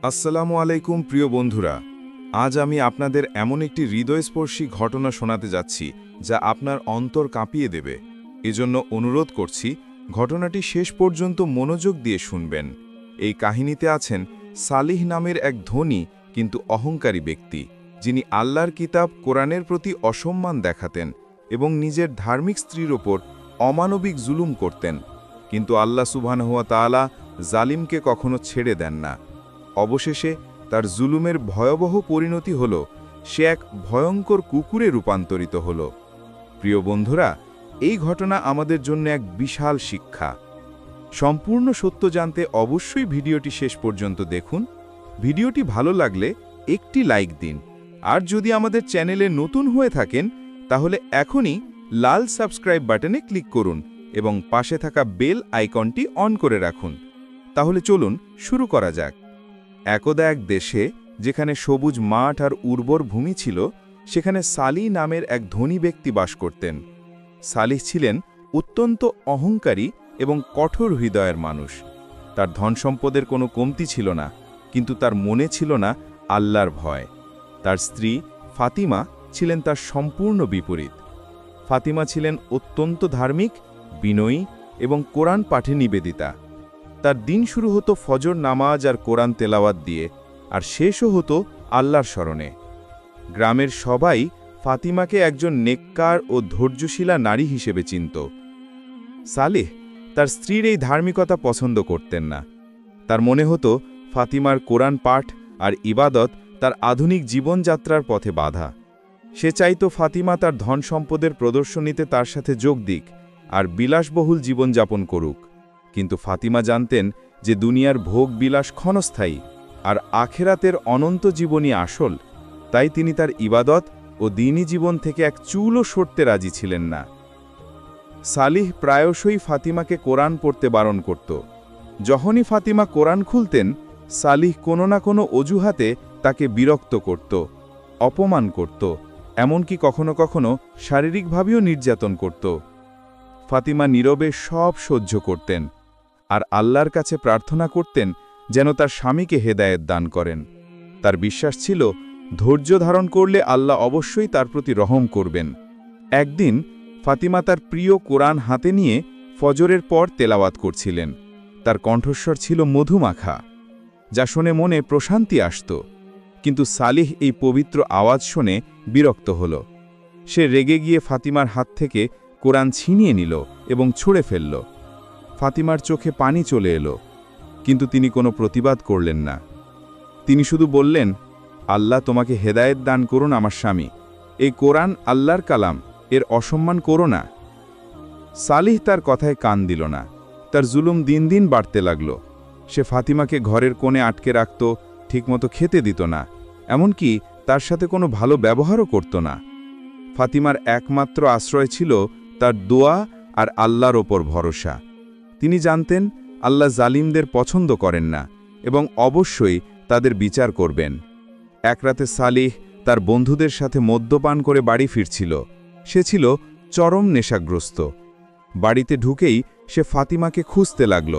আসসালামু আলাইকুম প্রিয় বন্ধুরা। আজ আমি আপনাদের এমন একটি হৃদয়স্পর্শী ঘটনা শোনাতে যাচ্ছি যা আপনার অন্তর কাঁপিয়ে দেবে। এজন্য অনুরোধ করছি ঘটনাটি শেষ পর্যন্ত মনোযোগ দিয়ে শুনবেন। এই কাহিনীতে আছেন সালিহ নামের এক ধনী কিন্তু অহংকারী ব্যক্তি, যিনি আল্লাহর কিতাব কোরআনের প্রতি অসম্মান দেখাতেন এবং নিজের ধার্মিক স্ত্রীর ওপর অমানবিক জুলুম করতেন। কিন্তু আল্লাহ সুবহানাহু ওয়া তাআলা জালিমকে কখনো ছেড়ে দেন না। অবশেষে তার জুলুমের ভয়াবহ পরিণতি হল সে এক ভয়ঙ্কর কুকুরে রূপান্তরিত হল। প্রিয় বন্ধুরা, এই ঘটনা আমাদের জন্য এক বিশাল শিক্ষা। সম্পূর্ণ সত্য জানতে অবশ্যই ভিডিওটি শেষ পর্যন্ত দেখুন। ভিডিওটি ভালো লাগলে একটি লাইক দিন, আর যদি আমাদের চ্যানেলে নতুন হয়ে থাকেন তাহলে এখনই লাল সাবস্ক্রাইব বাটনে ক্লিক করুন এবং পাশে থাকা বেল আইকনটি অন করে রাখুন। তাহলে চলুন শুরু করা যাক। একদা এক দেশে যেখানে সবুজ মাঠ আর উর্বর ভূমি ছিল, সেখানে সালিহ নামের এক ধনী ব্যক্তি বাস করতেন। সালিহ ছিলেন অত্যন্ত অহংকারী এবং কঠোর হৃদয়ের মানুষ। তার ধনসম্পদের কোনো কমতি ছিল না, কিন্তু তার মনে ছিল না আল্লাহর ভয়। তার স্ত্রী ফাতিমা ছিলেন তার সম্পূর্ণ বিপরীত। ফাতিমা ছিলেন অত্যন্ত ধার্মিক, বিনয়ী এবং কোরআন পাঠে নিবেদিতা। তার দিন শুরু হতো ফজর নামাজ আর কোরআন তেলাওয়াত দিয়ে, আর শেষও হতো আল্লাহর স্মরণে। গ্রামের সবাই ফাতিমাকে একজন নেককার ও ধৈর্যশীলা নারী হিসেবে চিনত। সালেহ তার স্ত্রীর এই ধার্মিকতা পছন্দ করতেন না। তার মনে হতো ফাতিমার কোরআন পাঠ আর ইবাদত তার আধুনিক জীবনযাত্রার পথে বাধা। সে চাইত ফাতিমা তার ধন সম্পদের প্রদর্শনীতে তার সাথে যোগ দিক আর বিলাসবহুল জীবনযাপন করুক। কিন্তু ফাতিমা জানতেন যে দুনিয়ার ভোগ বিলাস ক্ষণস্থায়ী আর আখেরাতের অনন্ত জীবনই আসল। তাই তিনি তার ইবাদত ও দ্বীনি জীবন থেকে এক চুলও সরতে রাজি ছিলেন না। সালিহ প্রায়শই ফাতিমাকে কোরআন পড়তে বারণ করত। যখনই ফাতিমা কোরআন খুলতেন, সালিহ কোনো না কোনো অজুহাতে তাকে বিরক্ত করত, অপমান করত, এমনকি কখনো কখনো শারীরিকভাবেও নির্যাতন করত। ফাতিমা নীরবে সব সহ্য করতেন আর আল্লাহর কাছে প্রার্থনা করতেন যেন তার স্বামীকে হেদায়েত দান করেন। তার বিশ্বাস ছিল ধৈর্য ধারণ করলে আল্লাহ অবশ্যই তার প্রতি রহম করবেন। একদিন ফাতিমা তার প্রিয় কোরআন হাতে নিয়ে ফজরের পর তেলাওয়াত করছিলেন। তার কণ্ঠস্বর ছিল মধুমাখা, যা শুনে মনে প্রশান্তি আসত। কিন্তু সালিহ এই পবিত্র আওয়াজ শুনে বিরক্ত হল। সে রেগে গিয়ে ফাতিমার হাত থেকে কোরআন ছিনিয়ে নিল এবং ছুঁড়ে ফেলল। ফাতিমার চোখে পানি চলে এলো, কিন্তু তিনি কোনো প্রতিবাদ করলেন না। তিনি শুধু বললেন, আল্লাহ তোমাকে হেদায়েত দান করুন আমার স্বামী, এই কোরআন আল্লাহর কালাম, এর অসম্মান করো না। সালিহ তার কথায় কান দিল না। তার জুলুম দিন দিন বাড়তে লাগল। সে ফাতিমাকে ঘরের কোণে আটকে রাখত, ঠিকমতো খেতে দিত না, এমনকি তার সাথে কোনো ভালো ব্যবহারও করত না। ফাতিমার একমাত্র আশ্রয় ছিল তার দোয়া আর আল্লাহর ওপর ভরসা। তিনি জানতেন আল্লাহ জালিমদের পছন্দ করেন না এবং অবশ্যই তাদের বিচার করবেন। এক রাতে সালিহ তার বন্ধুদের সাথে মদ্যপান করে বাড়ি ফিরছিল। সে ছিল চরম নেশাগ্রস্ত। বাড়িতে ঢুকেই সে ফাতিমাকে খুঁজতে লাগল।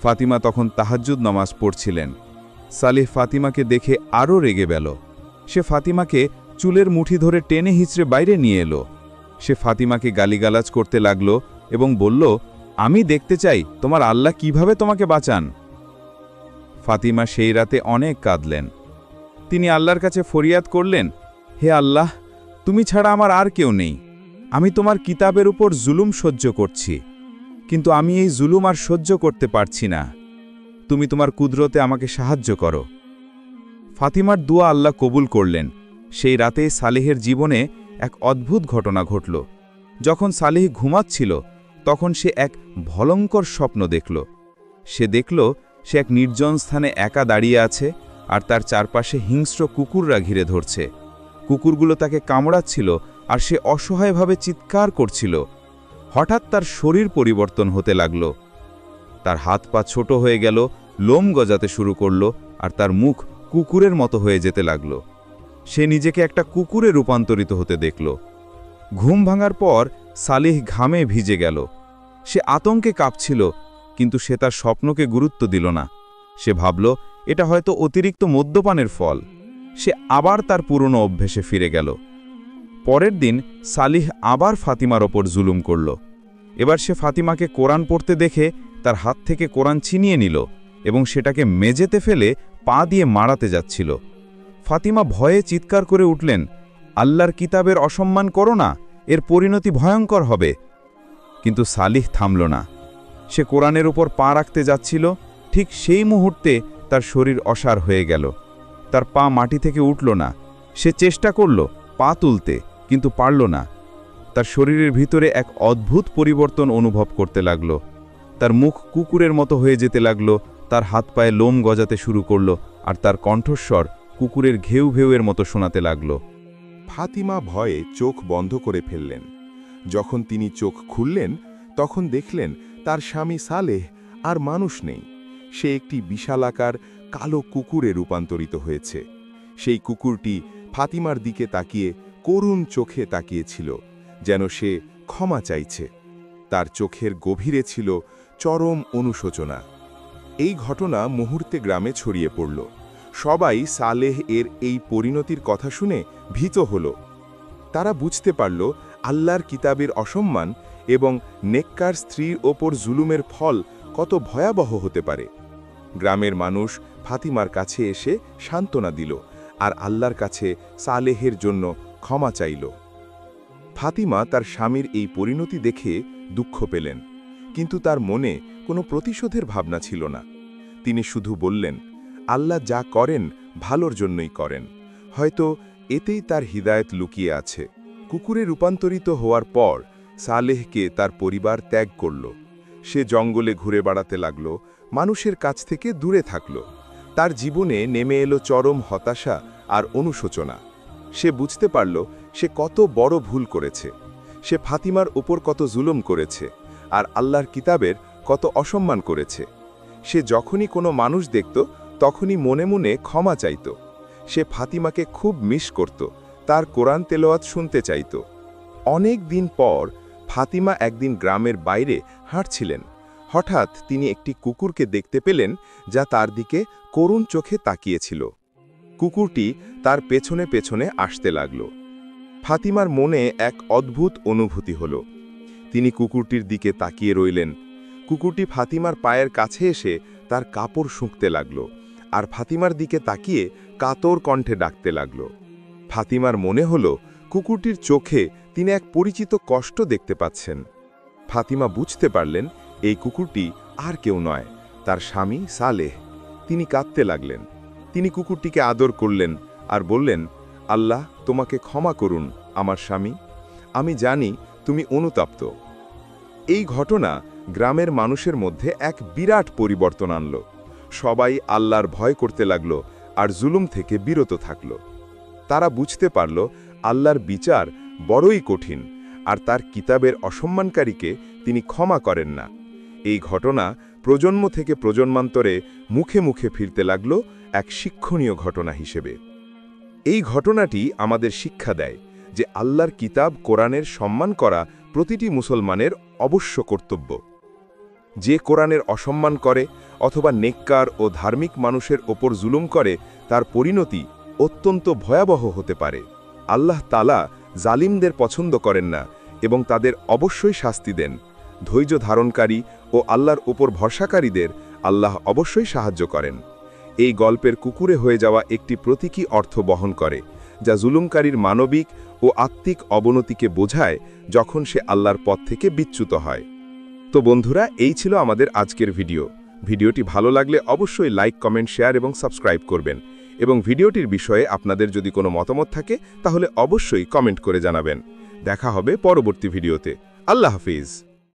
ফাতিমা তখন তাহাজ্জুদ নামাজ পড়ছিলেন। সালিহ ফাতিমাকে দেখে আরও রেগে গেল। সে ফাতিমাকে চুলের মুঠি ধরে টেনে হিঁচড়ে বাইরে নিয়ে এলো। সে ফাতিমাকে গালিগালাজ করতে লাগল এবং বলল, আমি দেখতে চাই তোমার আল্লাহ কিভাবে তোমাকে বাঁচান। ফাতিমা সেই রাতে অনেক কাঁদলেন। তিনি আল্লাহর কাছে ফরিয়াদ করলেন, হে আল্লাহ, তুমি ছাড়া আমার আর কেউ নেই। আমি তোমার কিতাবের উপর জুলুম সহ্য করছি, কিন্তু আমি এই জুলুম আর সহ্য করতে পারছি না। তুমি তোমার কুদরতে আমাকে সাহায্য করো। ফাতিমার দোয়া আল্লাহ কবুল করলেন। সেই রাতে সালেহের জীবনে এক অদ্ভুত ঘটনা ঘটল। যখন সালেহ ঘুমাচ্ছিল, তখন সে এক ভয়ঙ্কর স্বপ্ন দেখল। সে দেখল সে এক নির্জন স্থানে একা দাঁড়িয়ে আছে আর তার চারপাশে হিংস্র কুকুররা ঘিরে ধরছে। কুকুরগুলো তাকে কামড়াচ্ছিল আর সে অসহায়ভাবে চিৎকার করছিল। হঠাৎ তার শরীর পরিবর্তন হতে লাগল। তার হাত পা ছোট হয়ে গেল, লোম গজাতে শুরু করল আর তার মুখ কুকুরের মতো হয়ে যেতে লাগল। সে নিজেকে একটা কুকুরে রূপান্তরিত হতে দেখল। ঘুম ভাঙার পর সালিহ ঘামে ভিজে গেল। সে আতঙ্কে কাঁপছিল, কিন্তু সে তার স্বপ্নকে গুরুত্ব দিল না। সে ভাবল, এটা হয়তো অতিরিক্ত মদ্যপানের ফল। সে আবার তার পুরনো অভ্যেসে ফিরে গেল। পরের দিন সালিহ আবার ফাতিমার ওপর জুলুম করল। এবার সে ফাতিমাকে কোরআন পড়তে দেখে তার হাত থেকে কোরআন ছিনিয়ে নিল এবং সেটাকে মেঝেতে ফেলে পা দিয়ে মারাতে যাচ্ছিল। ফাতিমা ভয়ে চিৎকার করে উঠলেন, আল্লাহর কিতাবের অসম্মান করো না, এর পরিণতি ভয়ঙ্কর হবে। কিন্তু সালিহ থামল না। সে কোরআনের উপর পা রাখতে যাচ্ছিল, ঠিক সেই মুহূর্তে তার শরীর অসাড় হয়ে গেল। তার পা মাটি থেকে উঠল না। সে চেষ্টা করল পা তুলতে, কিন্তু পারল না। তার শরীরের ভিতরে এক অদ্ভুত পরিবর্তন অনুভব করতে লাগল। তার মুখ কুকুরের মতো হয়ে যেতে লাগল, তার হাত পায়ে লোম গজাতে শুরু করল, আর তার কণ্ঠস্বর কুকুরের ঘেউ ঘেউয়ের মতো শোনাতে লাগল। ফাতিমা ভয়ে চোখ বন্ধ করে ফেললেন। যখন তিনি চোখ খুললেন তখন দেখলেন তার স্বামী সালেহ আর মানুষ নেই। সে একটি বিশালাকার কালো কুকুরে রূপান্তরিত হয়েছে। সেই কুকুরটি ফাতিমার দিকে তাকিয়ে করুণ চোখে তাকিয়েছিল, যেন সে ক্ষমা চাইছে। তার চোখের গভীরে ছিল চরম অনুশোচনা। এই ঘটনা মুহূর্তে গ্রামে ছড়িয়ে পড়ল। সবাই সালেহ এর এই পরিণতির কথা শুনে ভীত হল। তারা বুঝতে পারল আল্লাহর কিতাবের অসম্মান এবং নেককার স্ত্রীর ওপর জুলুমের ফল কত ভয়াবহ হতে পারে। গ্রামের মানুষ ফাতিমার কাছে এসে সান্ত্বনা দিল আর আল্লাহর কাছে সালেহের জন্য ক্ষমা চাইল। ফাতিমা তার স্বামীর এই পরিণতি দেখে দুঃখ পেলেন, কিন্তু তার মনে কোনো প্রতিশোধের ভাবনা ছিল না। তিনি শুধু বললেন, আল্লাহ যা করেন ভালোর জন্যই করেন, হয়তো এতেই তার হিদায়েত লুকিয়ে আছে। কুকুরে রূপান্তরিত হওয়ার পর সালেহকে তার পরিবার ত্যাগ করল। সে জঙ্গলে ঘুরে বেড়াতে লাগল, মানুষের কাছ থেকে দূরে থাকল। তার জীবনে নেমে এলো চরম হতাশা আর অনুশোচনা। সে বুঝতে পারল সে কত বড় ভুল করেছে। সে ফাতিমার উপর কত জুলুম করেছে আর আল্লাহর কিতাবের কত অসম্মান করেছে। সে যখনই কোনো মানুষ দেখত তখনই মনে মনে ক্ষমা চাইত। সে ফাতিমাকে খুব মিস করত, তার কোরআন তেলাওয়াত শুনতে চাইত। অনেক দিন পর ফাতিমা একদিন গ্রামের বাইরে হাঁটছিলেন। হঠাৎ তিনি একটি কুকুরকে দেখতে পেলেন যা তার দিকে করুণ চোখে তাকিয়েছিল। কুকুরটি তার পেছনে পেছনে আসতে লাগল। ফাতিমার মনে এক অদ্ভুত অনুভূতি হল। তিনি কুকুরটির দিকে তাকিয়ে রইলেন। কুকুরটি ফাতিমার পায়ের কাছে এসে তার কাপড় শুঁকতে লাগল আর ফাতিমার দিকে তাকিয়ে কাতর কণ্ঠে ডাকতে লাগল। ফাতিমার মনে হল কুকুরটির চোখে তিনি এক পরিচিত কষ্ট দেখতে পাচ্ছেন। ফাতিমা বুঝতে পারলেন এই কুকুরটি আর কেউ নয়, তার স্বামী সালেহ। তিনি কাঁদতে লাগলেন। তিনি কুকুরটিকে আদর করলেন আর বললেন, আল্লাহ তোমাকে ক্ষমা করুন আমার স্বামী, আমি জানি তুমি অনুতপ্ত। এই ঘটনা গ্রামের মানুষের মধ্যে এক বিরাট পরিবর্তন আনল। সবাই আল্লাহর ভয় করতে লাগল আর জুলুম থেকে বিরত থাকল। তারা বুঝতে পারল আল্লাহর বিচার বড়ই কঠিন আর তার কিতাবের অসম্মানকারীকে তিনি ক্ষমা করেন না। এই ঘটনা প্রজন্ম থেকে প্রজন্মান্তরে মুখে মুখে ফিরতে লাগল এক শিক্ষণীয় ঘটনা হিসেবে। এই ঘটনাটি আমাদের শিক্ষা দেয় যে আল্লাহর কিতাব কোরআনের সম্মান করা প্রতিটি মুসলমানের অবশ্য কর্তব্য। যে কোরআনের অসম্মান করে অথবা নেককার ও ধার্মিক মানুষের ওপর জুলুম করে তার পরিণতি অত্যন্ত ভয়াবহ হতে পারে। আল্লাহ তাআলা জালিমদের পছন্দ করেন না এবং তাদের অবশ্যই শাস্তি দেন। ধৈর্য ধারণকারী ও আল্লাহর উপর ভরসাকারীদের আল্লাহ অবশ্যই সাহায্য করেন। এই গল্পের কুকুরে হয়ে যাওয়া একটি প্রতীকী অর্থ বহন করে, যা জুলুমকারীর মানবিক ও আত্মিক অবনতিকে বোঝায় যখন সে আল্লাহর পথ থেকে বিচ্যুত হয়। তো বন্ধুরা, এই ছিল আমাদের আজকের ভিডিও। ভিডিওটি ভালো লাগলে অবশ্যই লাইক, কমেন্ট, শেয়ার এবং সাবস্ক্রাইব করবেন। এবং ভিডিওটির বিষয়ে আপনাদের যদি কোনো মতামত থাকে তাহলে অবশ্যই কমেন্ট করে জানাবেন। দেখা হবে পরবর্তী ভিডিওতে। আল্লাহ হাফিজ।